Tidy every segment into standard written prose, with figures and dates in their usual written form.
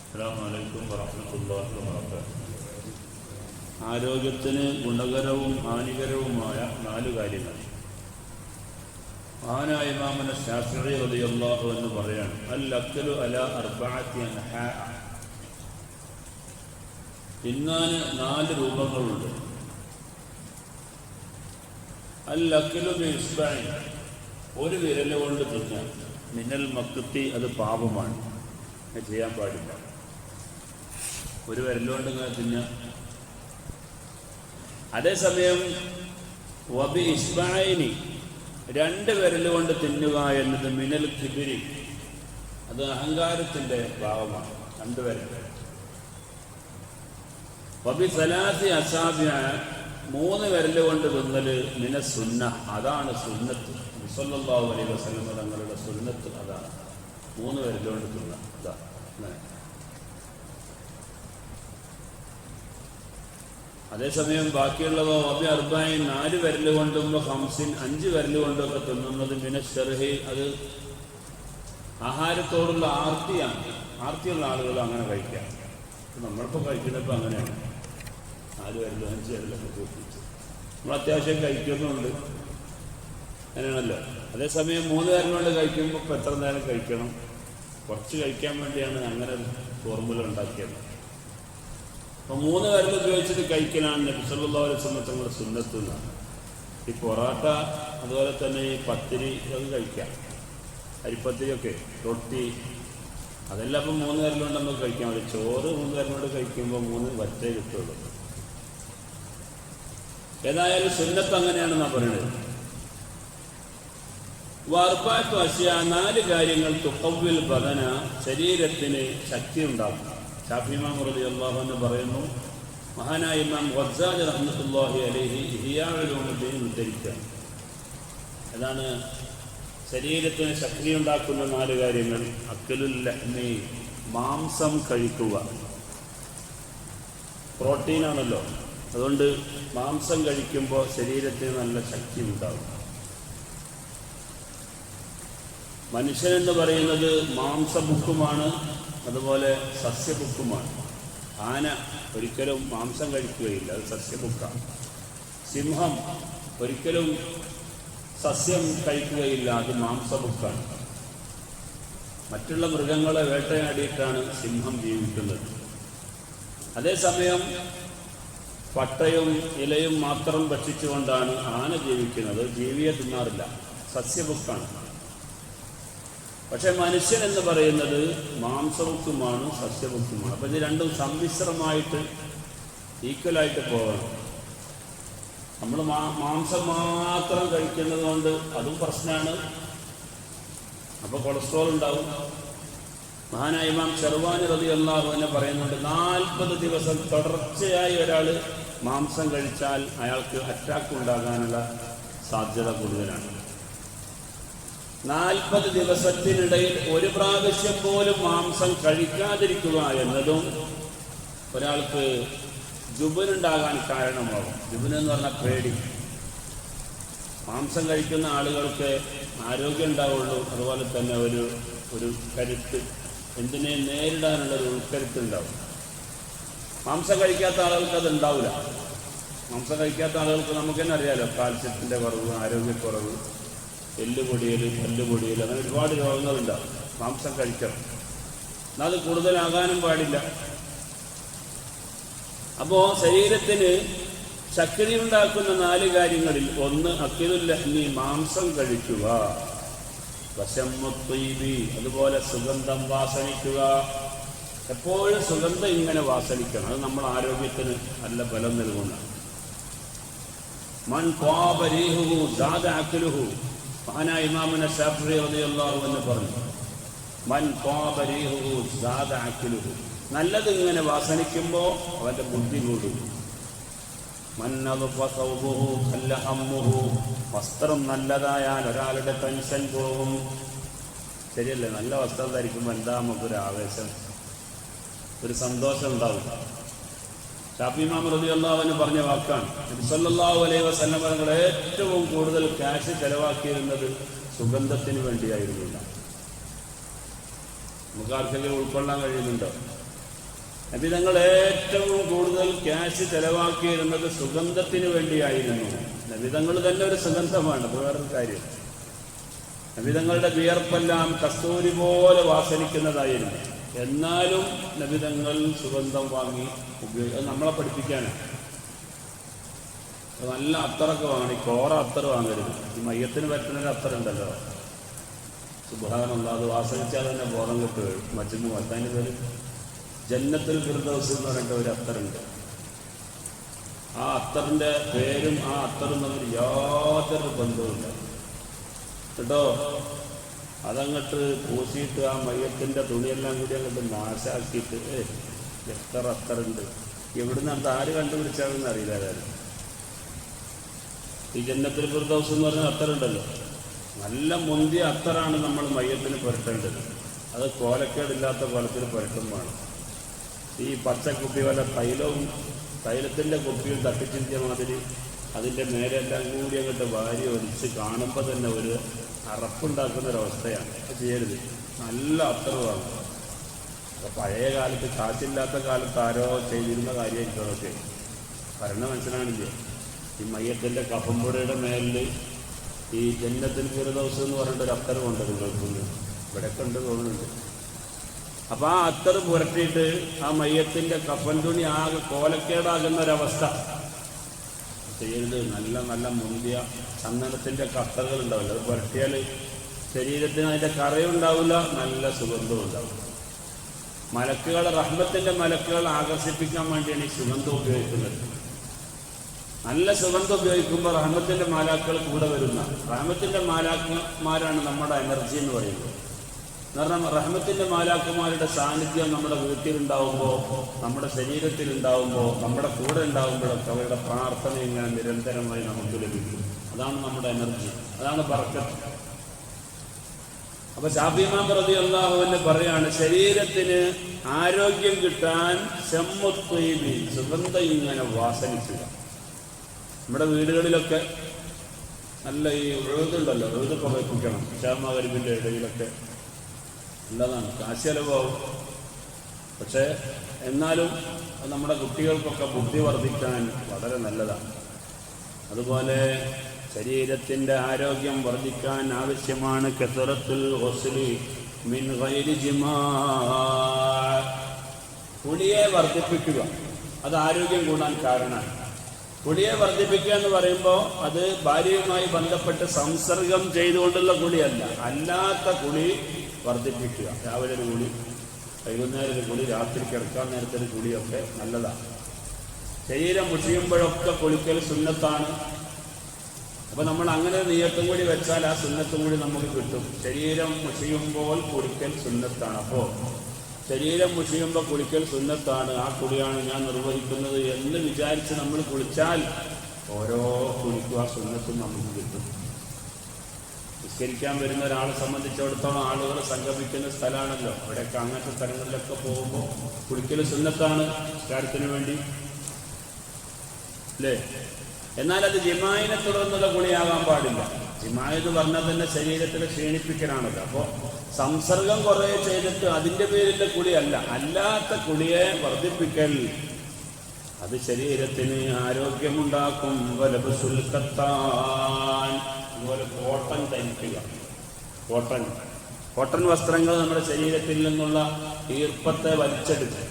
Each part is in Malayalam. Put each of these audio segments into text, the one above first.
അസ്സലാമു അലൈക്കും വറഹ്മത്തുള്ളാഹി വബറകാതുഹു. ആരോഗ്യത്തിന് ഗുണകരവും ഹാനികരവുമായ 4 കാര്യങ്ങൾ. മഹാനായ ഇമാമുന ശാഫിഈ റളിയല്ലാഹു അൻഹു പറയാണ്, അൽ അക്ലു അലാ അർബഅത്തി അൻഹാ. തിന്നാൻ 4 രൂപങ്ങളുണ്ട്. അൽ അക്ലു ബി ഇസ്ബഅൻ, ഒരു വിരൽ കൊണ്ട് തിന്നാൻ. മിനൽ മക്തി, അത് പാപമാണ്, ചെയ്യാൻ പാടില്ല. ഒരു വിരലുകൊണ്ട് ഇങ്ങനെ തിന്നാം. അതേസമയം വബി ഇസ്ബഅൈനി, 2 വിരലുകൊണ്ട് തിന്നുക എന്നത് മിനൽ കിബിരി, അത് അഹങ്കാരത്തിന്റെ ഭാവമാണ്. 2 വിരൽ. വബി സലാസി അസാബിഅ, 3 വിരലുകൊണ്ട് തിന്നല് മിന സുന്ന, അതാണ് സുന്നത്ത്. സല്ലല്ലാഹു അലൈഹി വസല്ലം തങ്ങളുടെ സുന്നത്ത് അതാണ്. 3 വിരലുകൊണ്ട് തിന്നുക. അതാ അതേസമയം ബാക്കിയുള്ളവ വബി അർബഈൻ, 4 വിരലുകൊണ്ടും ഹംസിൻ, 5 വിരലുകൊണ്ടും ഒക്കെ തിന്നുന്നത് മിനശ്ശർഹി, അത് ആഹാരത്തോടുള്ള ആർത്തിയാണ്. ആർത്തിയുള്ള ആളുകൾ അങ്ങനെ കഴിക്കാം. നമ്മളിപ്പോൾ കഴിക്കുന്നപ്പോൾ അങ്ങനെയാണ്. 4 വിരലും 5 വിരലൊക്കെ കൂട്ടിച്ച് നമ്മൾ അത്യാവശ്യം കഴിക്കുന്നുണ്ട്, അങ്ങനെയാണല്ലോ. അതേസമയം 3 വിരലുകൊണ്ട് കഴിക്കുമ്പോൾ ഇപ്പോൾ എത്ര നേരം കഴിക്കണം? കുറച്ച് കഴിക്കാൻ വേണ്ടിയാണ് അങ്ങനെ ഫോർമുല ഉണ്ടാക്കിയത്. അപ്പോൾ 3 വിരൽ ഉപയോഗിച്ചിട്ട് കഴിക്കലാണ് നബി സല്ലല്ലാഹു അലൈഹി വസല്ലം തങ്ങളുടെ സുന്നത്ത് എന്നാണ്. ഈ പൊറാട്ട, അതുപോലെ തന്നെ ഈ പത്തിരി, അതൊക്കെ കഴിക്കാം. അരിപ്പത്തിരിയൊക്കെ, റൊട്ടി, അതെല്ലാം അപ്പം 3 വിരലുകൊണ്ട് നമുക്ക് കഴിക്കാൻ പറ്റും. ചോറ് 3 വിരലുകൊണ്ട് കഴിക്കുമ്പോൾ 3 വറ്റേ കിട്ടുള്ളൂ. ഏതായാലും സുന്നത്ത് അങ്ങനെയാണെന്നാണ് പറയുന്നത്. വർബഅത്തു അശ്യാ, 4 കാര്യങ്ങൾ തുഖവ്വിൽ ബദന, ശരീരത്തിന് ശക്തി ഉണ്ടാകും. ശാഫിഈ ഇമാം റളിയല്ലാഹു അൻഹു പറയുന്നു, മഹാനായ ഇമാം ഗസ്സാലി റഹ്മത്തുള്ളാഹി അലൈഹി ഇഹ്യാ ഉലൂമുദ്ദീൻ ഉദ്ധരിക്കുകയാണ്. അതാണ് ശരീരത്തിന് ശക്തി ഉണ്ടാക്കുന്ന 4 കാര്യങ്ങൾ. അക്ലുൽ ലഹ്മി, മാംസം കഴിക്കുക. പ്രോട്ടീനാണല്ലോ, അതുകൊണ്ട് മാംസം കഴിക്കുമ്പോൾ ശരീരത്തിന് നല്ല ശക്തി ഉണ്ടാകും. മനുഷ്യനെന്ന് പറയുന്നത് മാംസഭുക്കുമാണ്, അതുപോലെ സസ്യഭുക്കുമാണ്. ആന ഒരിക്കലും മാംസം കഴിക്കുകയില്ല, അത് സസ്യഭുക്കാണ്. സിംഹം ഒരിക്കലും സസ്യം കഴിക്കുകയില്ല, അത് മാംസഭുക്കാണ്. മറ്റുള്ള മൃഗങ്ങളെ വേട്ടയാടിയിട്ടാണ് സിംഹം ജീവിക്കുന്നത്. അതേസമയം പട്ടയും ഇലയും മാത്രം ഭക്ഷിച്ചുകൊണ്ടാണ് ആന ജീവിക്കുന്നത്. ജീവിയെ തിന്നാറില്ല, സസ്യഭുക്കാണ്. പക്ഷെ മനുഷ്യൻ എന്ന് പറയുന്നത് മാംസഭുക്കുമാണ്, സസ്യഭുക്കുമാണ്. അപ്പം ഇത് രണ്ടും സമ്മിശ്രമായിട്ട് ഈക്വലായിട്ട് പോകണം. നമ്മൾ മാംസം മാത്രം കഴിക്കുന്നത് കൊണ്ട് അതും പ്രശ്നമാണ്. അപ്പോൾ കൊളസ്ട്രോൾ ഉണ്ടാവും. മഹാനായ ഇമാം ശർവാനി റളിയല്ലാഹു അൻഹു പറയുന്നുണ്ട്, 40 ദിവസം തുടർച്ചയായി ഒരാൾ മാംസം കഴിച്ചാൽ അയാൾക്ക് അറ്റാക്ക് ഉണ്ടാകാനുള്ള സാധ്യത കൂടുതലാണ്. 40 ദിവസത്തിനിടയിൽ 1 പ്രാവശ്യം പോലും മാംസം കഴിക്കാതിരിക്കുക എന്നതും ഒരാൾക്ക് ജുബനുണ്ടാകാൻ കാരണമാകും. ജുബനെന്ന് പറഞ്ഞാൽ പേടി. മാംസം കഴിക്കുന്ന ആളുകൾക്ക് ആരോഗ്യം ഉണ്ടാവുള്ളൂ, അതുപോലെ തന്നെ ഒരു കരുത്ത്, എന്തിനെ നേരിടാനുള്ളൊരു ഉൾക്കരുത്തുണ്ടാവും. മാംസം കഴിക്കാത്ത ആളുകൾക്ക് അത് ഉണ്ടാവില്ല. മാംസം കഴിക്കാത്ത ആളുകൾക്ക് നമുക്ക് തന്നെ അറിയാലോ, കാൽസ്യത്തിൻ്റെ കുറവ്, ആരോഗ്യക്കുറവ്, എല്ലുപൊടിയൽ, പല്ലുപൊടിയൽ, അങ്ങനെ ഒരുപാട് രോഗങ്ങളുണ്ടാവും. മാംസം കഴിക്കണം, എന്നാൽ അത് കൂടുതലാകാനും പാടില്ല. അപ്പോൾ ശരീരത്തിന് ശക്തി ഉണ്ടാക്കുന്ന 4 കാര്യങ്ങളിൽ ഒന്ന് അക്ലുൽ ലഹ്മി, മാംസം കഴിക്കുക. വശമ്മുത്വീബി, അതുപോലെ സുഗന്ധം വാസനിക്കുക. എപ്പോഴും സുഗന്ധം ഇങ്ങനെ വാസനിക്കണം, അത് നമ്മുടെ ആരോഗ്യത്തിന് നല്ല ബലം നൽകുന്ന. മൻ ത്വാബ റീഹുഹു സാദ അക്ലുഹു, മഹാനായ ഇമാമുന ശാഫിഈ റളിയല്ലാഹു അൻഹു പറഞ്ഞു, മൻ ത്വാബ റീഹുഹു സാദ അക്ലുഹു, നല്ലത് ഇങ്ങനെ വാസനിക്കുമ്പോൾ അവൻ്റെ ബുദ്ധി കൂടും. മൻ നദഫ സൗബുഹു ഖല്ല ഹമ്മുഹു, വസ്ത്രം നല്ലതായാൽ ഒരാളുടെ ടെൻഷൻ പോകും. ശരിയല്ലേ? നല്ല വസ്ത്രം ധരിക്കുമ്പോൾ എന്താ നമുക്കൊരു ആവേശം, ഒരു സന്തോഷം ഉണ്ടാവും. ശാഫിഈ ഇമാം റളിയല്ലാഹു അൻഹു പറഞ്ഞ വാക്കാണ്. നബി സല്ലല്ലാഹു അലൈഹി വസല്ലം തങ്ങൾ ഏറ്റവും കൂടുതൽ ക്യാഷ് ചെലവാക്കിയിരുന്നത് സുഗന്ധത്തിന് വേണ്ടിയായിരുന്നില്ല. നമുക്ക് ആർക്കെങ്കിലും ഉൾക്കൊള്ളാൻ കഴിയുന്നുണ്ടോ? നബിതങ്ങൾ ഏറ്റവും കൂടുതൽ ക്യാഷ് ചെലവാക്കിയിരുന്നത് സുഗന്ധത്തിന് വേണ്ടിയായിരുന്നു. നബിതങ്ങൾ തന്നെ ഒരു സുഗന്ധമാണ്, അത് വേറൊരു കാര്യം. നബിതങ്ങളുടെ വിയർപ്പെല്ലാം കസ്തൂരി പോലെ വാസനിക്കുന്നതായിരുന്നു. എന്നാലും നബിതങ്ങൾ സുഗന്ധം വാങ്ങി ഉപയോഗിക്കുക. നമ്മളെ പഠിപ്പിക്കാനാണ്. നല്ല അത്തറൊക്കെ വാങ്ങണം. ഈ കോറ അത്തർ വാങ്ങരുത്. ഈ മയ്യത്തിന് പറ്റുന്നൊരു അത്തറുണ്ടല്ലോ, സുബ്ഹാനല്ലാഹ്, അത് വാസനിച്ചാൽ തന്നെ ബോധം കിട്ടു വരും. മജ്മു അതിൻ്റെ പേര് ജന്നത്തുൽ ഫിർദൗസ് എന്ന് പറഞ്ഞിട്ട് ഒരു അത്തറുണ്ട്. ആ അത്തറിൻ്റെ പേരും ആ അത്തറും തമ്മിൽ യാതൊരു ബന്ധവുമില്ല കേട്ടോ. അതങ്ങോട്ട് പൂശിയിട്ട് ആ മയ്യത്തിൻ്റെ തുണിയെല്ലാം കൂടി അങ്ങോട്ട് നാശാക്കിയിട്ട് എത്ര അത്തറുണ്ട്, എവിടുന്ന് അത് ആര് കണ്ടുപിടിച്ചാണെന്ന് അറിയില്ല. ആരും ഈ ജന്നത്തുൽ ഫിർദൗസ് എന്ന് പറഞ്ഞ അത്തറുണ്ടല്ലോ, നല്ല മുന്തിയ അത്തറാണ് നമ്മൾ മയ്യത്തിന് പുരട്ടേണ്ടത്. അത് കോലക്കേടില്ലാത്ത കോലത്തിൽ പുരട്ടും വേണം. ഈ പച്ചക്കുപ്പി വല്ല തൈലത്തിൻ്റെ കുപ്പിയും തട്ടിച്ചിന്തിയ മാതിരി അതിൻ്റെ മേലെല്ലാം കൂടി അങ്ങോട്ട് വാരി ഒലിച്ച് കാണുമ്പോൾ തന്നെ ഒരു അറപ്പുണ്ടാക്കുന്നൊരവസ്ഥയാണ്. അത് ചെയ്യരുത്. നല്ല അത്തറുമാണ്. അപ്പോൾ പഴയ കാലത്ത് കാശില്ലാത്ത കാലത്ത് ആരോ ചെയ്തിരുന്ന കാര്യമായിരിക്കും അതൊക്കെ. ഭരണ മനസ്സിലാണില്ലേ? ഈ മയ്യത്തിൻ്റെ കഫംപുടയുടെ മേലിൽ ഈ ജന്നത്തുൽ ഫിർദൗസ് എന്ന് പറഞ്ഞിട്ടൊരു അത്തറുമുണ്ട്. നിങ്ങൾക്കുണ്ട്, ഇവിടെ കണ്ട് തോന്നുന്നുണ്ട്. അപ്പം ആ അത്തർ പുരട്ടിയിട്ട് ആ മയ്യത്തിൻ്റെ കഫൻ തുണി ആകെ കോലക്കേടാകുന്ന ഒരവസ്ഥ ചെയ്യരുത്. നല്ല നല്ല മുന്തിയ ചന്ദനത്തിൻ്റെ കട്ടകൾ ഉണ്ടാവില്ല, അത് പുരട്ടിയാൽ ശരീരത്തിന് അതിൻ്റെ കറയുണ്ടാവില്ല, നല്ല സുഗന്ധവും ഉണ്ടാവും. മലക്കുകൾ, റഹ്മത്തിൻ്റെ മലക്കുകൾ ആകർഷിപ്പിക്കാൻ വേണ്ടിയാണ് ഈ സുഗന്ധം ഉപയോഗിക്കുന്നത്. നല്ല സുഗന്ധം ഉപയോഗിക്കുമ്പോൾ റഹ്മത്തിൻ്റെ മാലാക്കൾ കൂടെ വരുന്ന റഹ്മത്തിൻ്റെ മാലാക്കന്മാരാണ് നമ്മുടെ എനർജി എന്ന് പറയുന്നത്. കാരണം റഹ്മത്തിൻ്റെ മാലാക്കന്മാരുടെ സാന്നിധ്യം നമ്മുടെ വീട്ടിലുണ്ടാവുമ്പോൾ, നമ്മുടെ ശരീരത്തിലുണ്ടാവുമ്പോൾ, നമ്മുടെ കൂടെ ഉണ്ടാവുമ്പോഴൊക്കെ അവരുടെ പ്രാർത്ഥന ഇങ്ങനെ നിരന്തരമായി നമുക്ക് ലഭിക്കും. അതാണ് നമ്മുടെ എനർജി, അതാണ് ബർക്കത്ത്. അപ്പൊ ശാഫി ഇമാം റളിയല്ലാഹു അൻഹു പറയാണ്, ശരീരത്തിന് ആരോഗ്യം കിട്ടാൻ ശമ്മുത്വീബി, സുഗന്ധം ഇങ്ങനെ വാസനിക്കുക. നമ്മുടെ വീടുകളിലൊക്കെ നല്ല ഈ എഴുതുണ്ടല്ലോ, എഴുതൊക്കെ വയ്പ്പിക്കണം. ഇശാമഗ്‌രിബിൻ്റെ ഇടയിലൊക്കെ നല്ലതാണ്, കാശ് ചെലവാകും. പക്ഷേ എന്നാലും നമ്മുടെ കുട്ടികൾക്കൊക്കെ ബുദ്ധി വർദ്ധിക്കാൻ വളരെ നല്ലതാണ്. അതുപോലെ ശരീരത്തിൻ്റെ ആരോഗ്യം വർദ്ധിക്കാൻ ആവശ്യമാണ് കസറത്തുൽ ഗുസ്ലി മിൻ ഗൈരി ജിമാഅ്, കുളിയെ വർദ്ധിപ്പിക്കുക. അത് ആരോഗ്യം കൂടാൻ കാരണമാണ്. കുളിയെ വർദ്ധിപ്പിക്കുക എന്ന് പറയുമ്പോൾ അത് ഭാര്യയുമായി ബന്ധപ്പെട്ട് സംസർഗം ചെയ്തുകൊണ്ടുള്ള കുളിയല്ല, അല്ലാത്ത കുളി വർദ്ധിപ്പിക്കുക. രാവിലെ ഒരു കുളി, വൈകുന്നേരം ഒരു കുളി, രാത്രി കിടക്കാൻ നേരത്തെ ഒരു കുളിയൊക്കെ നല്ലതാണ്. ശരീരം മുഷിയുമ്പോഴൊക്കെ കുളിക്കൽ സുന്നത്താണ്. അപ്പോൾ നമ്മൾ അങ്ങനെ നിയത്തും കൂടി വെച്ചാൽ ആ സുന്നത്തും കൂടി നമുക്ക് കിട്ടും. ശരീരം മുഷിയുമ്പോൾ കുളിക്കൽ സുന്നത്താണ്. അപ്പോൾ ശരീരം മുഷിയുമ്പോൾ കുളിക്കൽ സുന്നത്താണ്, ആ കുളിയാണ് ഞാൻ നിർവഹിക്കുന്നത് എന്ന് വിചാരിച്ച് നമ്മൾ കുളിച്ചാൽ ഓരോ കുളിക്കും ആ സുന്നത്തും നമുക്ക് കിട്ടും. നിസ്കരിക്കാൻ വരുന്ന ഒരാളെ സംബന്ധിച്ചിടത്തോളം ആളുകൾ സംഗമിക്കുന്ന സ്ഥലമാണല്ലോ. അവിടെയൊക്കെ അങ്ങനത്തെ സ്ഥലങ്ങളിലൊക്കെ പോകുമ്പോൾ കുളിക്കൽ സുന്നത്താണ് നിസ്കാരത്തിന് വേണ്ടി, അല്ലേ? എന്നാൽ അത് ജിമായിനെ തുടർന്നുള്ള കുളിയാകാൻ പാടില്ല. ജിമാ എന്ന് പറഞ്ഞാൽ തന്നെ ശരീരത്തിനെ ക്ഷീണിപ്പിക്കലാണല്ലോ. അപ്പോൾ സംസർഗം കുറേ ചെയ്തിട്ട് അതിൻ്റെ പേരിലെ കുളിയല്ല, അല്ലാത്ത കുളിയെ വർദ്ധിപ്പിക്കൽ അത് ശരീരത്തിന് ആരോഗ്യമുണ്ടാക്കും. വലബസുൽ ഖത്താൻ, അതുപോലെ കോട്ടൺ ധരിക്കുക. കോട്ടൺ വസ്ത്രങ്ങൾ നമ്മുടെ ശരീരത്തിൽ നിന്നുള്ള ഈർപ്പത്തെ വലിച്ചെടുക്കുക.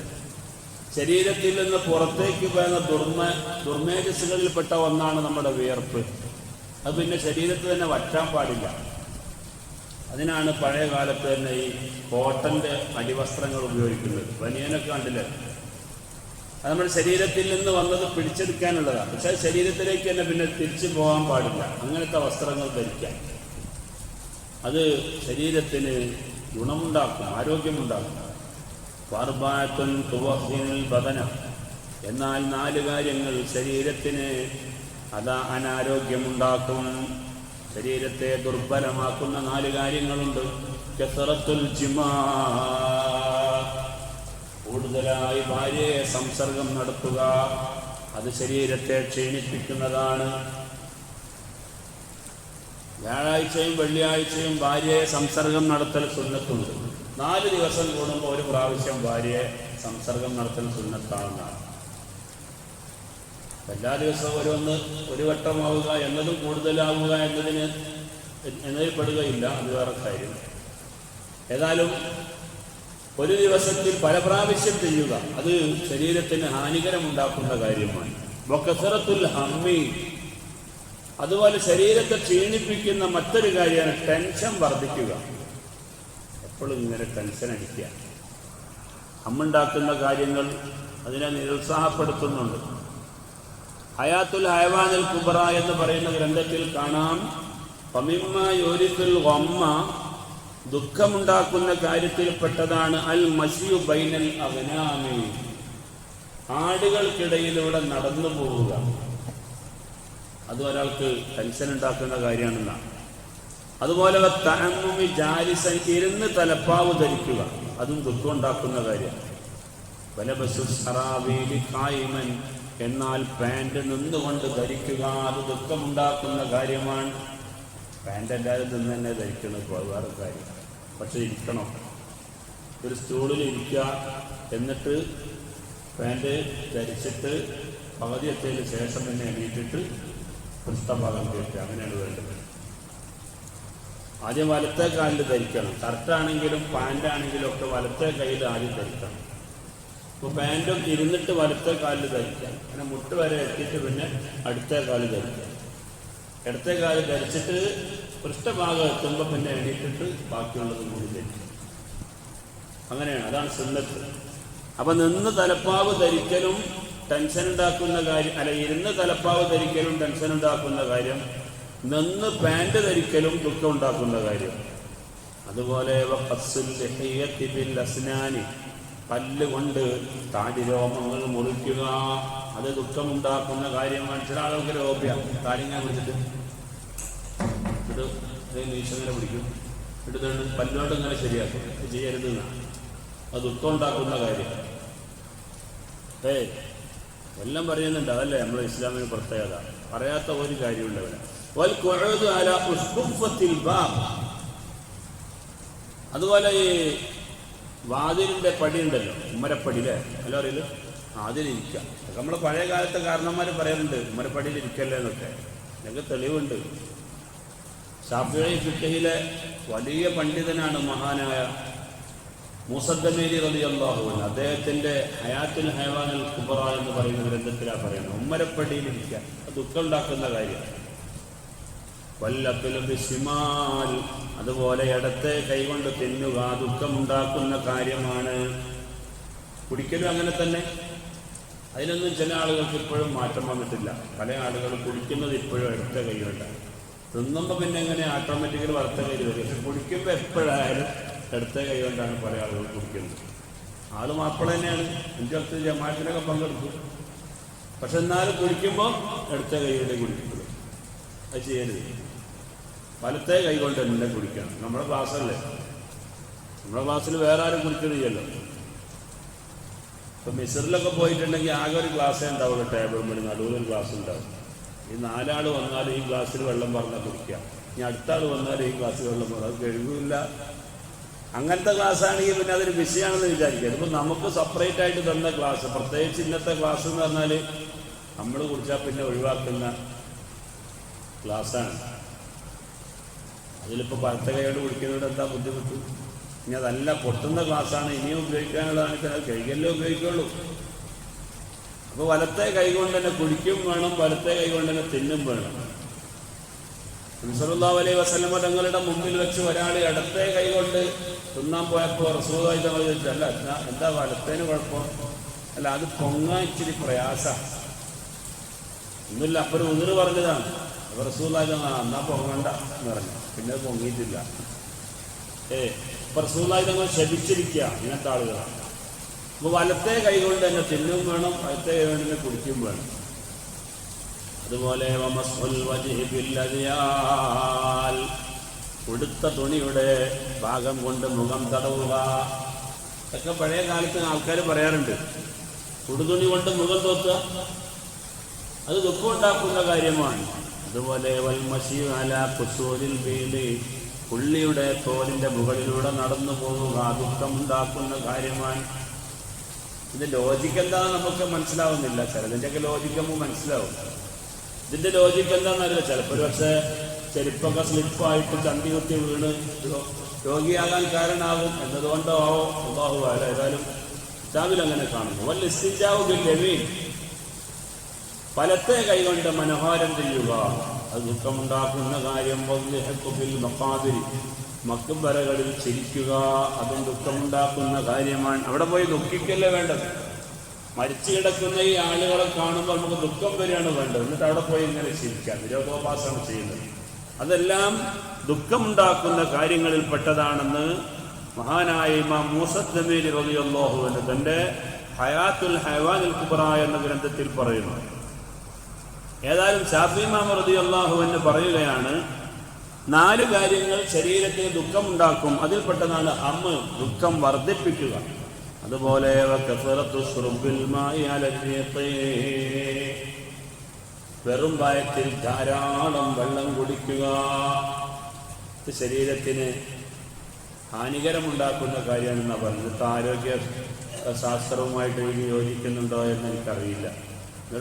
ശരീരത്തിൽ നിന്ന് പുറത്തേക്ക് പോകുന്ന ദുർമേജസ്സുകളിൽപ്പെട്ട ഒന്നാണ് നമ്മുടെ വിയർപ്പ്. അത് പിന്നെ ശരീരത്തിൽ തന്നെ വറ്റാൻ പാടില്ല. അതിനാണ് പഴയ കാലത്ത് തന്നെ ഈ കോട്ടൻ്റെ അടിവസ്ത്രങ്ങൾ ഉപയോഗിക്കുന്നത്. ബനിയനൊക്കെ കണ്ടില്ലേ, അത് നമ്മുടെ ശരീരത്തിൽ നിന്ന് വന്നത് പിടിച്ചെടുക്കാനുള്ളതാണ്. പക്ഷെ ശരീരത്തിലേക്ക് തന്നെ പിന്നെ തിരിച്ചു പോകാൻ പാടില്ല. അങ്ങനത്തെ വസ്ത്രങ്ങൾ ധരിക്കാം. അത് ശരീരത്തിന് ഗുണമുണ്ടാക്കും, ആരോഗ്യമുണ്ടാക്കും. ഫർബാത്തുൻ തുവഹിനുൽ ബദന, എന്നാൽ 4 കാര്യങ്ങൾ ശരീരത്തിന് അനാരോഗ്യമുണ്ടാക്കും, ശരീരത്തെ ദുർബലമാക്കുന്ന 4 കാര്യങ്ങളുണ്ട്. കസറത്തുൽ ജിമാ, കൂടുതലായി ഭാര്യയെ സംസർഗം നടത്തുക, അത് ശരീരത്തെ ക്ഷീണിപ്പിക്കുന്നതാണ്. വ്യാഴാഴ്ചയും വെള്ളിയാഴ്ചയും ഭാര്യയെ സംസർഗം നടത്തൽ സുന്നത്തുണ്ട്. 4 ദിവസം കൂടുമ്പോൾ ഒരു പ്രാവശ്യം ഭാര്യയെ സംസർഗം നടത്തൽ സുന്നത്താണെന്നാണ്. എല്ലാ ദിവസവും ഒരു വട്ടമാവുക എന്നതും കൂടുതലാവുക എന്നതിൽ പെടുകയില്ല, അത് വേറെ കാര്യം. ഏതായാലും ഒരു ദിവസത്തിൽ പല പ്രാവശ്യം ചെയ്യുക അത് ശരീരത്തിന് ഹാനികരമുണ്ടാക്കുന്ന കാര്യമാണ്. വകസറത്തുൽ ഹമ്മി, അതുപോലെ ശരീരത്തെ ക്ഷീണിപ്പിക്കുന്ന മറ്റൊരു കാര്യമാണ് ടെൻഷൻ വർദ്ധിക്കുക. എപ്പോഴും ഇങ്ങനെ ടെൻഷൻ അടിക്കുക, ഹമ്മുണ്ടാക്കുന്ന കാര്യങ്ങൾ അതിനെ നിരുത്സാഹപ്പെടുത്തുന്നുണ്ട്. ഹയാത്തുൽ ഹയവാനുൽ കുബ്ര എന്ന് പറയുന്ന ഗ്രന്ഥത്തിൽ കാണാം, ഫമിമ്മ യൂരിസുൽ ഗമ്മ, ദുഃഖമുണ്ടാക്കുന്ന കാര്യത്തിൽപ്പെട്ടതാണ് അൽ മശിയു ബൈനൽ അഗ്നാമി, ആടുകൾക്കിടയിലൂടെ നടന്നു പോവുക. അത് ഒരാൾക്ക് ടെൻഷൻ ഉണ്ടാക്കുന്ന കാര്യമാണെന്നാണ്. അതുപോലെ തഅമ്മുമി ജാലിസൻ, ഇരുന്ന് തലപ്പാവ് ധരിക്കുക, അതും ദുഃഖം ഉണ്ടാക്കുന്ന കാര്യമാണ്. വലബസു സറാവീലി ഖായിമൻ, എന്നാൽ പാൻറ് നിന്നുകൊണ്ട് ധരിക്കുക അത് ദുഃഖമുണ്ടാക്കുന്ന കാര്യമാണ്. പാൻറ് എല്ലാവരും നിന്ന് തന്നെ ധരിക്കണം, വേറെ കാര്യം. പക്ഷെ ഇരിക്കണം, ഒരു സ്റ്റൂളിൽ ഇരിക്കുക, എന്നിട്ട് പാൻറ് ധരിച്ചിട്ട് പകുതി എത്തിയതിന് ശേഷം തന്നെ എണീറ്റിട്ട് പൃഷ്ഠഭാഗം കയറ്റുക, അങ്ങനെയാണ് വേണ്ടത്. ആദ്യം വലത്തെ കാലിൽ ധരിക്കണം. ഷർട്ടാണെങ്കിലും പാൻ്റാണെങ്കിലും ഒക്കെ വലത്തെ കയ്യിൽ ആദ്യം ധരിക്കണം. ഇപ്പോൾ പാൻറ്റും ഇരുന്നിട്ട് വലത്തെ കാലിൽ ധരിക്കാം, അങ്ങനെ മുട്ട് വരെ എത്തിയിട്ട് പിന്നെ അടുത്ത കാലിൽ ധരിക്കാം. ഇടത്തെ കാലിൽ ധരിച്ചിട്ട് പൃഷ്ഠഭാഗം എത്തുമ്പോൾ പിന്നെ എണീറ്റിട്ട് ബാക്കിയുള്ളതും കൂടി ധരിക്കും. അങ്ങനെയാണ്, അതാണ് സുന്നത്ത്. അപ്പം നിന്ന് തലപ്പാവ് ധരിക്കലും ടെൻഷൻ ഉണ്ടാക്കുന്ന കാര്യം അല്ല, ഇരുന്ന് തലപ്പാവ് ധരിക്കലും ടെൻഷൻ ഉണ്ടാക്കുന്ന കാര്യം, നിന്ന് പാൻറ് ധരിക്കലും ദുഃഖം ഉണ്ടാക്കുന്ന കാര്യം. അതുപോലെ പല്ലുകൊണ്ട് താടിരോമങ്ങൾ മുറിക്കുക, അത് ദുഃഖമുണ്ടാക്കുന്ന കാര്യമാണ്. ചില ആളുകൾക്ക് രോപ്യ താടിങ്ങനെ പിടിച്ചിട്ട് നീശങ്ങനെ പിടിക്കും, ഇടുന്നുണ്ട് പല്ലോട്ട് ഇങ്ങനെ ശരിയാക്കും, ചെയ്യരുത്, അത് ദുഃഖം ഉണ്ടാക്കുന്ന കാര്യം. എല്ലാം പറയുന്നുണ്ട്, അതല്ലേ നമ്മുടെ ഇസ്ലാമിന് പ്രത്യേകത. പറയാത്ത ഒരു കാര്യമുണ്ട് അവിടെ. അതുപോലെ ഈ വാതിലിന്റെ പടി ഉണ്ടല്ലോ, ഉമ്മരപ്പടിയിലെ എല്ലാം അറിയില്ല, അതിലിരിക്കുക. നമ്മളെ പഴയ കാലത്തെ കാരണന്മാർ പറയാറുണ്ട് ഉമ്മരപ്പടിയിൽ ഇരിക്കല്ലേ എന്നൊക്കെ. ഞങ്ങൾക്ക് തെളിവുണ്ട്. ശാഫിഈ ഫിഖ്ഹിലെ വലിയ പണ്ഡിതനാണ് മഹാനായ മുസദ്ദമീരി റളിയല്ലാഹു അൻഹു. അദ്ദേഹത്തിന്റെ ഹയാത്തുൽ ഹയവാനുൽ കുബ്ര എന്ന് പറയുന്ന ഗ്രന്ഥത്തിലാണ് പറയുന്നത്, ഉമ്മരപ്പടിയിലിരിക്കുക അത് ദുഃഖം ഉണ്ടാക്കുന്ന കാര്യമാണ്. വല്ലത്തുൽ, അതുപോലെ ഇടത്തെ കൈകൊണ്ട് തിന്നുക ദുഃഖമുണ്ടാക്കുന്ന കാര്യമാണ്. കുടിക്കലും അങ്ങനെ തന്നെ. അതിനൊന്നും ചില ആളുകൾക്ക് ഇപ്പോഴും മാറ്റം വന്നിട്ടില്ല. പല ആളുകളും കുടിക്കുന്നത് ഇപ്പോഴും ഇടത്തെ കൈകൊണ്ടാണ്. തിന്നുമ്പോൾ പിന്നെ എങ്ങനെ ഓട്ടോമാറ്റിക്കലി വലത്തെ കൈ വരും. പക്ഷെ കുടിക്കുമ്പോൾ എപ്പോഴായാലും ഇടത്തെ കൈ കൊണ്ടാണ് പല ആളുകൾ കുടിക്കുന്നത്. ആള് മാപ്പിള തന്നെയാണ്, 5 വക്ത് ജമാഅത്തിലൊക്കെ പങ്കെടുക്കും. പക്ഷെ എന്നാലും കുടിക്കുമ്പോൾ ഇടത്തെ കൈകൊണ്ട് കുടിക്കുന്നത്. അത് ചെയ്യരുത്. വലത്തെ കൈ കൊണ്ട് തന്നെ കുടിക്കണം. നമ്മുടെ ക്ലാസ്സല്ലേ, നമ്മുടെ ക്ലാസ്സിൽ വേറെ ആരും കുടിക്കുന്നില്ലല്ലോ. ഇപ്പം മിസറിലൊക്കെ പോയിട്ടുണ്ടെങ്കിൽ ആകെ ഒരു ഗ്ലാസ്സേ ഉണ്ടാവുള്ളൂ, ടേബിൾ മണി നടുവിലൊരു ഗ്ലാസ് ഉണ്ടാവും. ഈ 4 ആൾ വന്നാൽ ഈ ഗ്ലാസ്സിൽ വെള്ളം പറഞ്ഞാൽ കുടിക്കുക. ഇനി അടുത്ത ആൾ വന്നാൽ ഈ ഗ്ലാസ്സിൽ വെള്ളം പറഞ്ഞാൽ അത് കഴിവില്ല. അങ്ങനത്തെ ക്ലാസ്സാണെങ്കിൽ പിന്നെ അതൊരു വിഷയമാണെന്ന് വിചാരിക്കുക. ഇതിപ്പോൾ നമുക്ക് സെപ്പറേറ്റ് ആയിട്ട് തന്ന ക്ലാസ്, പ്രത്യേകിച്ച് ഇന്നത്തെ ക്ലാസ് എന്ന് പറഞ്ഞാൽ നമ്മൾ കുടിച്ചാൽ പിന്നെ ഒഴിവാക്കുന്ന ക്ലാസ്സാണ്. അതിലിപ്പോൾ വലത്തെ കൈയോട് കുടിക്കുന്നതുകൊണ്ട് എന്താ ബുദ്ധിമുട്ട്? ഇനി അതല്ല, പൊട്ടുന്ന ക്ലാസ്സാണ്, ഇനിയും ഉപയോഗിക്കാനുള്ളതാണ്, അത് കൈകല്ലേ ഉപയോഗിക്കുള്ളൂ. അപ്പോൾ വലത്തെ കൈ കൊണ്ട് തന്നെ കുടിക്കും വേണം, വലത്തെ കൈ കൊണ്ട് തന്നെ തിന്നും വേണം. നബി സല്ലല്ലാഹു അലൈഹി വസല്ലമ തങ്ങളുടെ മുമ്പിൽ വെച്ച് ഒരാൾ ഇടത്തെ കൈ കൊണ്ട് തിന്നാൻ പോയപ്പോൾ റസൂലുള്ളാഹി തങ്ങൾ ചോദിച്ചു, അല്ല എന്താ വലത്തേന് കുഴപ്പം? അല്ല, അത് പൊങ്ങാൻ ഇച്ചിരി പ്രയാസമാണ്. ഒന്നുമില്ല, അപ്പോൾ ഒരു ഉതിർ പറഞ്ഞതാണ്. അപ്പോൾ റസൂലുള്ളാഹി തങ്ങൾ എന്നാ പൊങ്ങണ്ട എന്ന് പറഞ്ഞു. പിന്നെ അത് പൊങ്ങിയിട്ടില്ല. അപ്പോൾ റസൂലുള്ളാഹി തങ്ങൾ ശപിച്ചിരിക്കുക ഇങ്ങനത്തെ ആളുകളാണ്. അപ്പോൾ വലത്തെ കൈ കൊണ്ട് തന്നെ തിന്നും വേണം, വലത്തെ കൈ കൊണ്ട് തന്നെ കുടിക്കും വേണം. അതുപോലെ ഉടുത്ത തുണിയുടെ ഭാഗം കൊണ്ട് മുഖം തടവുക. ഇതൊക്കെ പഴയ കാലത്ത് ആൾക്കാർ പറയാറുണ്ട്. ഉടുതുണി കൊണ്ട് മുഖം തോത്തുക അത് ദുഃഖം ഉണ്ടാക്കുന്ന കാര്യമാണ്. അതുപോലെ പുള്ളിയുടെ തോലിൻ്റെ മുകളിലൂടെ നടന്നു പോവുക ദുഃഖമുണ്ടാക്കുന്ന കാര്യമാണ്. ഇതിൻ്റെ ലോജിക്ക് എന്താണെന്ന് നമുക്ക് മനസ്സിലാവുന്നില്ല. ചിലതിൻ്റെയൊക്കെ ലോജിക്ക് നമുക്ക് മനസ്സിലാവും. ഇതിൻ്റെ ലോജിക്ക് എന്താണെന്നറിയില്ല. ചിലപ്പോൾ പക്ഷേ ചെരുപ്പൊക്കെ സ്ലിപ്പായിട്ട് ചന്തി കുത്തി വീണ് രോഗിയാകാൻ കാരണമാകും എന്നതുകൊണ്ടോ അല്ലാഹു അഅലം. ഏതായാലും കിതാബിൽ അങ്ങനെ കാണുന്നു. വൽ ഇസ്തിൻജാഉ ബിൽ യമീൻ, വലത്തെ കൈകൊണ്ട് മനോഹാരം ചെയ്യുക, അത് ദുഃഖമുണ്ടാക്കുന്ന കാര്യം. ബിൽ മഖാബിരി, മക്ബറകളിൽ ചിരിക്കുക, അതും ദുഃഖമുണ്ടാക്കുന്ന കാര്യമാണ്. അവിടെ പോയി ദുഃഖിക്കല്ലേ വേണ്ടത്. മരിച്ചു കിടക്കുന്ന ഈ ആളുകളെ കാണുമ്പോൾ നമുക്ക് ദുഃഖം വരികയാണ് വേണ്ടത്. എന്നിട്ട് അവിടെ പോയി ഇങ്ങനെ ചിരിക്കാം, വിരോധാഭാസമാണ് ചെയ്യുന്നത്. അതെല്ലാം ദുഃഖമുണ്ടാക്കുന്ന കാര്യങ്ങളിൽ പെട്ടതാണെന്ന് മഹാനായ ഇമാം മൂസ ജമീലി റളിയല്ലാഹു അൻഹു തന്റെ ഹയാത്തുൽ ഹയവാനിൽ കുബ്ര എന്ന ഗ്രന്ഥത്തിൽ പറയുന്നു. ഏതായാലും ശാഫിഈ ഇമാം റളിയല്ലാഹു അൻഹു പറയുകയാണ്, 4 കാര്യങ്ങൾ ശരീരത്തിന് ദുഃഖമുണ്ടാക്കും. അതിൽപ്പെട്ടതാണ് ഹമ്മ്, ദുഃഖം വർദ്ധിപ്പിക്കുക. അതുപോലെ വെറും വയറ്റിൽ ധാരാളം വെള്ളം കുടിക്കുക. ഇത് ശരീരത്തിന് ഹാനികരമുണ്ടാക്കുന്ന കാര്യമാണെന്നാണ് പറഞ്ഞത്. ആരോഗ്യ ശാസ്ത്രവുമായിട്ട് ഇത് യോജിക്കുന്നുണ്ടോ എന്ന് എനിക്കറിയില്ല.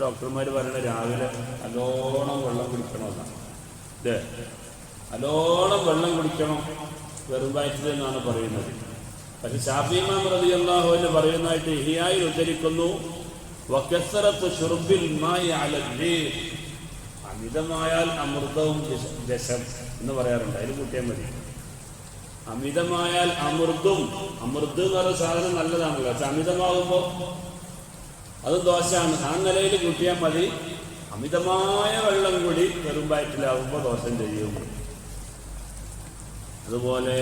ഡോക്ടർമാർ പറയുന്നത് രാവിലെ നല്ലോണം വെള്ളം കുടിക്കണമെന്നാണ്. നല്ലോണം വെള്ളം കുടിക്കണം വെറും വയറ്റിൽ എന്നാണ് പറയുന്നത്. പക്ഷെ ശാഫിഈ ഇമാം റളിയല്ലാഹു അൻഹു പറയുന്നതായിട്ട് ഇഹ്യായിൽ ഉദ്ധരിക്കുന്നു, വകസറത്തു ശുർബിൽ മാഇ അലൽ നീർ, അമിതമായാൽ അമൃതവും ജശം എന്ന് പറയാറുണ്ട്. അതിൽ കൂട്ടിയാൽ മതി. അമിതമായാൽ അമൃതും, അമൃത് എന്ന് പറയുന്ന സാധനം നല്ലതാണല്ലോ. പക്ഷെ അമിതമാകുമ്പോൾ അത് ദോഷമാണ്. ആ നിലയിൽ കൂട്ടിയാൽ മതി. അമിതമായ വെള്ളം കൂടി വെറും വയറ്റിലാവുമ്പോൾ ദോഷം ചെയ്യും. അതുപോലെ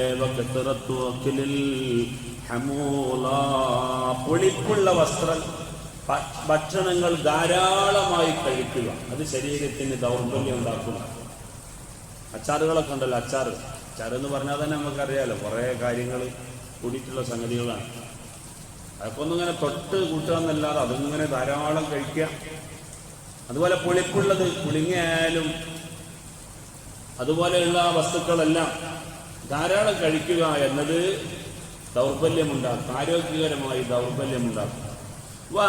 പുളിപ്പുള്ള ഭക്ഷണങ്ങൾ ധാരാളമായി കഴിക്കുക, അത് ശരീരത്തിന് ദൗർബല്യം ഉണ്ടാക്കുക. അച്ചാറുകളൊക്കെ ഉണ്ടല്ലോ, അച്ചാറെന്ന് പറഞ്ഞാൽ തന്നെ നമുക്കറിയാലോ, കുറേ കാര്യങ്ങൾ കൂടിയിട്ടുള്ള സംഗതികളാണ്. അതൊക്കെ ഒന്നിങ്ങനെ തൊട്ട് കൂട്ടുക എന്നല്ലാതെ അതിങ്ങനെ ധാരാളം കഴിക്കുക. അതുപോലെ പുളിപ്പുള്ളത്, പുളിങ്ങയായാലും അതുപോലെയുള്ള വസ്തുക്കളെല്ലാം ധാരാളം കഴിക്കുക എന്നത് ദൗർബല്യമുണ്ടാക്കും, ആരോഗ്യകരമായി ദൗർബല്യമുണ്ടാക്കും.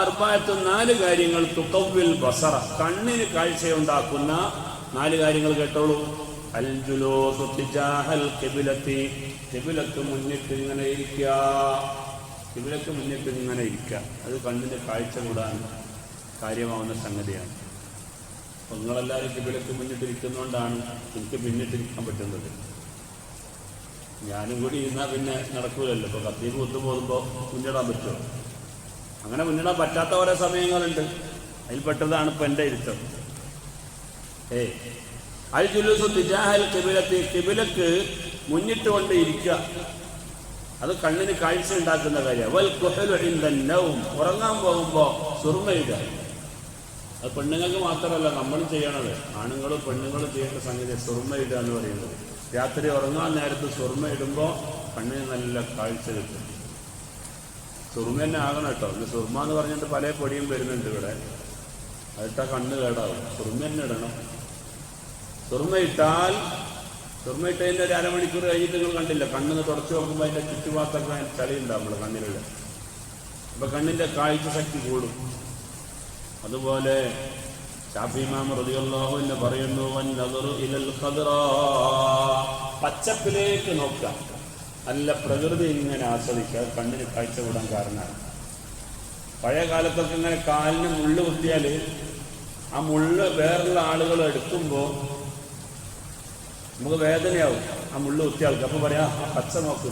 അർബഅത്തു 4 കാര്യങ്ങൾ തുഖവ്വിൽ ബസറ, കണ്ണിന് കാഴ്ചയുണ്ടാക്കുന്ന 4 കാര്യങ്ങൾ കേട്ടോളൂ. അൽ ജുലൂസു തിജാഹൽ ഖിബ്ലത്തി, ഖിബ്ലക്ക് മുന്നിട്ട് ഇങ്ങനെ ഇരിക്കുക. ഖിബ്ലക്ക് മുന്നിട്ട് ഇങ്ങനെ ഇരിക്കുക, അത് കണ്ണിന് കാഴ്ച കൂടാൻ കാര്യമാവുന്ന സംഗതിയാണ്. അപ്പോൾ നിങ്ങളെല്ലാവരും ഖിബ്ലക്ക് മുന്നിട്ടിരിക്കുന്നതുകൊണ്ടാണ് എനിക്ക് പിന്നിട്ടിരിക്കാൻ പറ്റുന്നത്. ഞാനും കൂടി ഇരുന്നാൽ പിന്നെ നടക്കൂലല്ലോ. ഇപ്പോൾ ഖത്തീബ് ഒത്തുപോകുമ്പോൾ മുന്നിടാൻ പറ്റുമോ? അങ്ങനെ മുന്നിടാൻ പറ്റാത്ത ഓരോ സമയങ്ങളുണ്ട്. അതിൽപ്പെട്ടതാണ് ഇപ്പം എൻ്റെ ഇരുത്തം. അൽ ജുലൂസു തിജാഹൽ ഖിബ്ലത്തി, ഖിബ്ലക്ക് മുന്നിട്ടുകൊണ്ട് ഇരിക്കുക, അത് കണ്ണിന് കാഴ്ച ഉണ്ടാക്കുന്ന കാര്യമാണ്. വൽ ഖുഹ്ലു ഇൻദൻ നൗം, ഉറങ്ങാൻ പോകുമ്പോൾ സുർമയിടുക. അത് പെണ്ണുങ്ങൾക്ക് മാത്രമല്ല നമ്മളും ചെയ്യണത്, ആണുങ്ങളും പെണ്ണുങ്ങളും ചെയ്യേണ്ട സംഗതി സുർമയിടുക എന്ന് പറയുന്നത്. രാത്രി ഉറങ്ങാൻ നേരത്ത് സുർമ ഇടുമ്പോൾ കണ്ണിന് നല്ല കാഴ്ച കിട്ടും. സുർമ തന്നെ ആകണം കേട്ടോ. ഇത് സുർമ എന്ന് പറഞ്ഞിട്ട് പല പൊടിയും വരുന്നുണ്ട് ഇവിടെ, അതിട്ടാ കണ്ണ് കേടാവും. സുർമ തന്നെ ഇടണം. സുർമ ഇട്ടതിൻ്റെ ഒരു അരമണിക്കൂർ കഴിഞ്ഞിട്ട് നിങ്ങൾ കണ്ടില്ല, കണ്ണിന് തുടച്ചു നോക്കുമ്പോൾ അതിൻ്റെ ചുറ്റുപാത്തൊക്കെ ചളിയുണ്ടാവും നമ്മുടെ കണ്ണിലുള്ള. അപ്പം കണ്ണിൻ്റെ കാഴ്ച ശക്തി കൂടും. അതുപോലെ ശാഫിഈ ഇമാം റളിയല്ലാഹു അൻഹു പറയുന്നു, വന്നദറു ഇലൽ ഖദ്റാ, പച്ചപ്പിലേക്ക് നോക്കുക, നല്ല പ്രകൃതി ഇങ്ങനെ ആസ്വദിക്കുക, കണ്ണിന് കാഴ്ച കൂടാൻ കാരണമാണ്. പഴയ കാലത്തൊക്കെ ഇങ്ങനെ കാലിന് മുള്ള് കുത്തിയാൽ ആ മുള്ള് വേറുള്ള ആളുകൾ എടുക്കുമ്പോൾ നമുക്ക് വേദനയാവും. ആ മുള്ള് കുത്തിയ ആൾക്ക് അപ്പോൾ പറയാം, ആ പച്ച നോക്ക്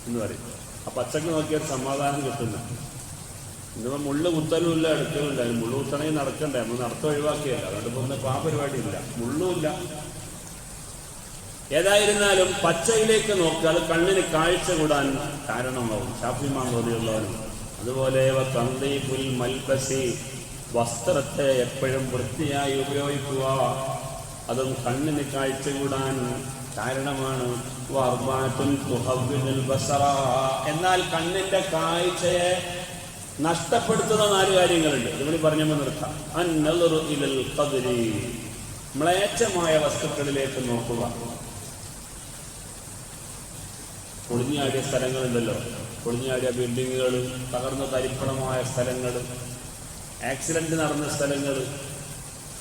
എന്ന് പറയും. ആ പച്ചക്ക് നോക്കിയാൽ സമാധാനം കിട്ടുന്നു. ഇന്നിപ്പോൾ മുള്ള് കുത്തലുമില്ല, എടുക്കലുമില്ല. മുള്ളു കുത്തണമെങ്കിൽ നടക്കണ്ടേ, നമ്മൾ നടത്തം ഒഴിവാക്കിയല്ല. അതുകൊണ്ട് ഇപ്പോൾ ഒന്നും ആ പരിപാടിയില്ല, മുള്ളുമില്ല. ഏതായിരുന്നാലും പച്ചയിലേക്ക് നോക്കിയാൽ കണ്ണിന് കാഴ്ച കൂടാൻ കാരണമാവും. ശാഫിഈ ഇമാം റളിയല്ലാഹു അൻഹു. അതുപോലെ തൻദീഫുൽ മൽബസി, വസ്ത്രത്തെ എപ്പോഴും വൃത്തിയായി ഉപയോഗിക്കുക, അതും കണ്ണിന് കാഴ്ച കൂടാൻ കാരണമാണ്. വഅർബഅത്തുൻ തുഹവ്വിനുൽ ബസറ, എന്നാൽ കണ്ണിന്റെ കാഴ്ചയെ നഷ്ടപ്പെടുത്തുന്ന 4 കാര്യങ്ങളുണ്ട്. ഇവിടെ പറഞ്ഞപ്പോൾ നിർത്താം. അന്നദറു ഇലൽ ഖദ്രി, മ്ലേച്ഛമായ വസ്തുക്കളിലേക്ക് നോക്കുക. പൊളിഞ്ഞാടിയ സ്ഥലങ്ങളുണ്ടല്ലോ, പൊളിഞ്ഞാടിയ ബിൽഡിങ്ങുകൾ, തകർന്ന തരിപ്പണമായ സ്ഥലങ്ങൾ, ആക്സിഡന്റ് നടന്ന സ്ഥലങ്ങൾ,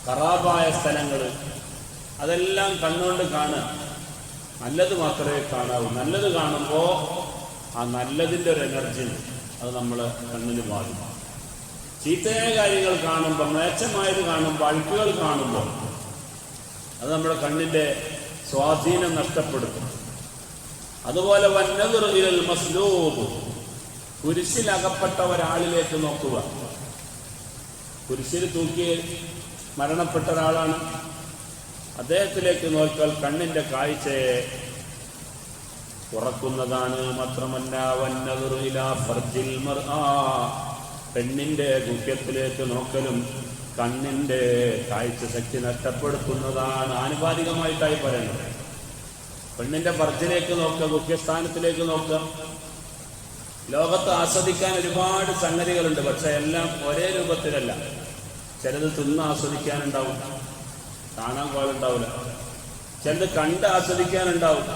ഖറാബായ സ്ഥലങ്ങൾ, അതെല്ലാം കണ്ണുകൊണ്ട് കാണുക. നല്ലത് മാത്രമേ കാണാവൂ. നല്ലത് കാണുമ്പോൾ ആ നല്ലതിൻ്റെ ഒരു എനർജി അത് നമ്മളെ കണ്ണിന് ബാധിക്കും. ചീത്തയായ കാര്യങ്ങൾ കാണുമ്പോൾ, മ്ലേച്ഛമായത് കാണുമ്പോൾ, അഴുക്കുകൾ കാണുമ്പോൾ അത് നമ്മുടെ കണ്ണിൻ്റെ സ്വാധീനം നഷ്ടപ്പെടുത്തും. അതുപോലെ വന്നദുർ ഇലൽ മസ്ലൂബ്, കുരിശിലകപ്പെട്ട ഒരാളിലേക്ക് നോക്കുക. കുരിശിൽ തൂക്കി മരണപ്പെട്ട ഒരാളാണ്, അദ്ദേഹത്തിലേക്ക് നോക്കിയാൽ കണ്ണിന്റെ കാഴ്ചയെ കുറക്കുന്നതാണ്. മാത്രമല്ല വന്നദുർ ഇലാ ഫർജിൽ മർആ, പെണ്ണിന്റെ ഗുഹ്യത്തിലേക്ക് നോക്കലും കണ്ണിന്റെ കാഴ്ച ശക്തി നഷ്ടപ്പെടുത്തുന്നതാണ്. ആനുപാതികമായിട്ടായി പറയുന്നത്. പെണ്ണിന്റെ ഫർജിലേക്ക് നോക്കുക, ഗുഹ്യസ്ഥാനത്തിലേക്ക് നോക്കുക. ലോകത്ത് ആസ്വദിക്കാൻ ഒരുപാട് സംഗതികളുണ്ട്, പക്ഷെ എല്ലാം ഒരേ രൂപത്തിലല്ല. ചിലത് തിന്ന് ആസ്വദിക്കാനുണ്ടാവും, കാണാൻ പോലുണ്ടാവില്ല. ചിലത് കണ്ട് ആസ്വദിക്കാനുണ്ടാവും,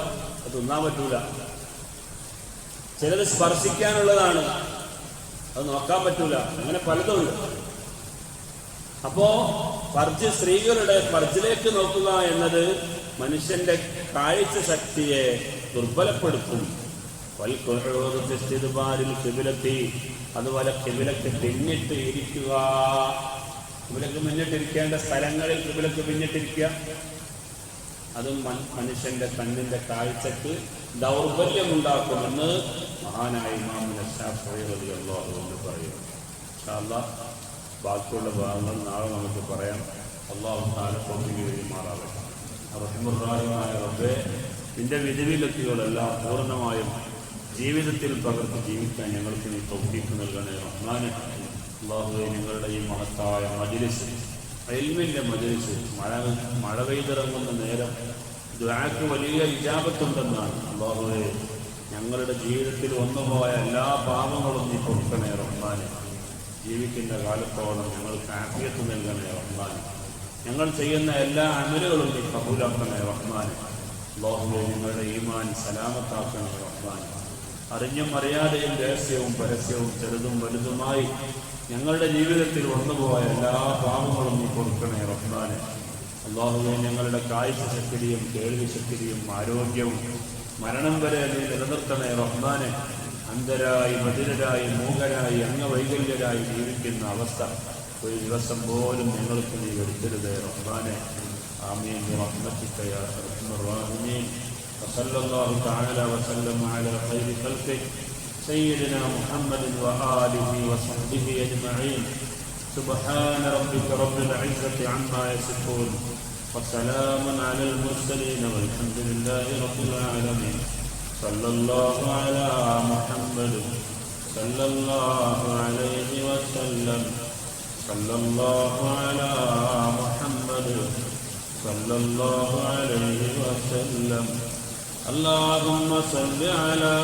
അത് തിന്നാൻ പറ്റൂല. ചിലത് സ്പർശിക്കാനുള്ളതാണ്, അത് നോക്കാൻ പറ്റൂല. അങ്ങനെ പലതുണ്ട്. അപ്പോ ഫർജ്, സ്ത്രീകളുടെ ഫർജിലേക്ക് നോക്കുക എന്നത് മനുഷ്യന്റെ കാഴ്ച ശക്തിയെ ദുർബലപ്പെടുത്തും. അതുപോലെ കിബിലക്ക് പിന്നിട്ട് ഇരിക്കുക. കിബിലക്ക് പിന്നിട്ടിരിക്കേണ്ട സ്ഥലങ്ങളിൽ കിബിലക്ക് പിന്നിട്ടിരിക്കുക, അതും മനുഷ്യന്റെ കണ്ണിന്റെ കാഴ്ചക്ക് ദൗർബല്യമുണ്ടാക്കുമെന്ന് മഹാനായ ഇമാം ശാഫിഈ റളിയല്ലാഹു അൻഹു പറയുന്നു. ഇൻഷാ അല്ലാഹ് ബാക്കിയുള്ള ഭാഗങ്ങൾ നാളെ നമുക്ക് പറയാം. അല്ലാഹു തആല തൗഫീഖ് ചെയ്യുമാറാകട്ടെ. റഹ്മാനായ റബ്ബേ, നിന്റെ വിധിവിലക്കുകളെല്ലാം പൂർണ്ണമായും ജീവിതത്തിൽ പകർത്തി ജീവിക്കാൻ ഞങ്ങൾക്ക് നീ തൗഫീഖ് നൽകണേ റഹ്മാനെ. അല്ലാഹുവേ, നിങ്ങളുടെ ഈ മഹത്തായ മജ്‌ലിസ്, ഇൽമിന്റെ മജ്‌ലിസ്, മഴ പെയ്തിറങ്ങുന്ന നേരം ദുആക്ക് വലിയ ഇജാബത്തുണ്ടെന്നാണ്. അല്ലാഹുവേ, ഞങ്ങളുടെ ജീവിതത്തിൽ വന്നുപോയ എല്ലാ പാപങ്ങളും നീ പൊറുക്കണേ റഹ്മാനെ. ജീവിക്കുന്ന കാലത്തോളം ഞങ്ങൾക്ക് ആഫിയത്ത് നൽകണേ റഹ്മാനെ. ഞങ്ങൾ ചെയ്യുന്ന എല്ലാ അമലുകളും നീ കബൂലാക്കണേ റഹ്മാനെ. അല്ലാഹുവേ, ഞങ്ങളുടെ ഈമാൻ സലാമത്താക്കണേ റഹ്മാനെ. അറിഞ്ഞും അറിയാതെയും രഹസ്യവും പരസ്യവും ചെറുതും വലുതുമായി ഞങ്ങളുടെ ജീവിതത്തിൽ വന്നുപോയ എല്ലാ പാപങ്ങളും നീ കൊടുക്കണേ റഹ്മാനെ. അല്ലാഹുവേ, ഞങ്ങളുടെ കാഴ്ച ശക്തിയും കേൾവി ശക്തിയും ആരോഗ്യവും മരണം വരെ നീ നിലനിർത്തണേ റഹ്മാനെ. അന്ധരായി, ബധിരരായി, മൂകരായി, അംഗവൈകല്യരായി ജീവിക്കുന്ന അവസ്ഥ ഒരു ദിവസം പോലും ഞങ്ങൾക്ക് നീ വരുത്തരുതേ റഹ്മാനെ. ആമീൻ ബിറഹ്മതിക യാ അർഹമർ റഹീമീൻ. വസല്ലല്ലാഹു തആല വസല്ലമ അലാ ഖൈരി ഖൽഖിഹി സയ്യിദിനാ മുഹമ്മദിൻ വആലിഹി വസഹ്ബിഹി അജ്മഈൻ. സുബ്ഹാന റബ്ബിക റബ്ബിൽ ഇസ്സത്തി അമ്മാ യസിഫൂൻ വസലാമുൻ അലൽ മുർസലീൻ വൽഹംദുലില്ലാഹി റബ്ബിൽ ആലമീൻ. സല്ലല്ലാഹു അലാ മുഹമ്മദ് സല്ലല്ലാഹു അലൈഹി വസല്ലം. സല്ലല്ലാഹു അലാ മുഹമ്മദ് സല്ലല്ലാഹു അലൈഹി വസല്ലം. اللهم صل على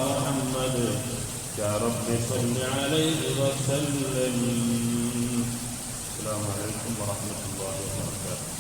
محمد يا رب صل عليه وسلم. السلام عليكم ورحمة الله وبركاته.